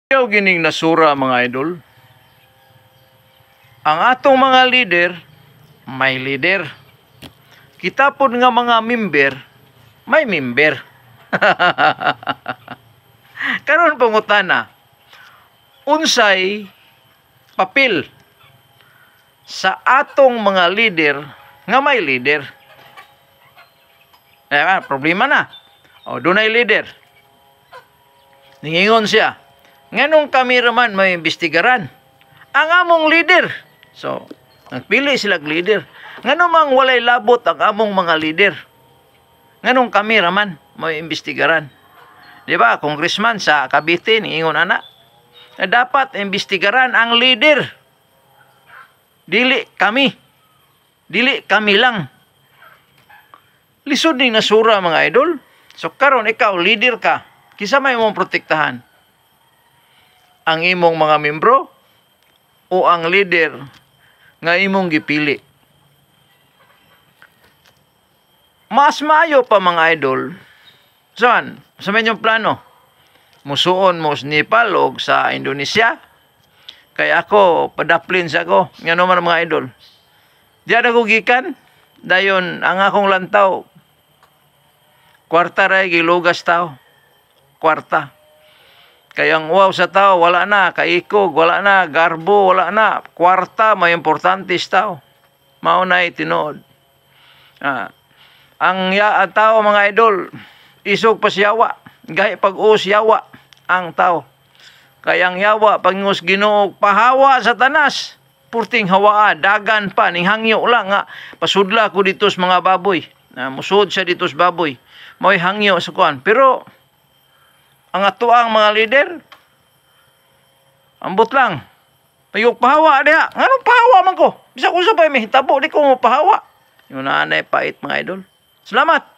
Ayaw gining nasura mga idol. Ang atong mga leader, may leader. Kita po nga mga member, may member. Karon pangutana, unsay papel sa atong mga leader nga may leader? Problema na. O, dunay leader. Ningingon siya, nganong kami raman may imbestigaran ang among leader. So, nagpili sila leader. Nganong mang walay labot ang among mga leader. Nganong kami raman may imbestigaran. Di ba, congressman sa Cavite, ningingon ana, na dapat imbestigaran ang leader. Dili kami lang. Lisod ning nasura mga idol. So karon ikaw leader ka, kisa may imong protektahan? Ang imong mga membro o ang leader nga imong gipili? Mas maayo pa mga idol. Saan? Sa inyong plano? Musuon mo sa Nepal o sa Indonesia? Kaya ako, padaplin sa ako. Nga naman mga idol. Diyan ako gikan. Dayon, ang akong lantaw, kwarta ray gilugas tao. Kwarta. Kayang wow sa tao, wala na. Kaikog, wala na. Garbo, wala na. Kwarta, may importante sa tao. Maunay, tinood. Ang tao mga idol, isog pa siyawa. Gaya pag-uus yawa ang tao. Kayang yawa, pangus Ginoo, pahawa sa tanas. Purting hawaa, dagan pa, ning hangyo lang nga. Pasudla ko dito sa mga baboy. Musud siya dito sa baboy. May hangyo sa kuan. Pero, ang atuang mga leader, ambot lang. Payog pahawa diha. Anong pahawa man ko? Bisa ko sa pa may hitabo, di ko mo pahawa. Yung nanay pait mga idol. Salamat!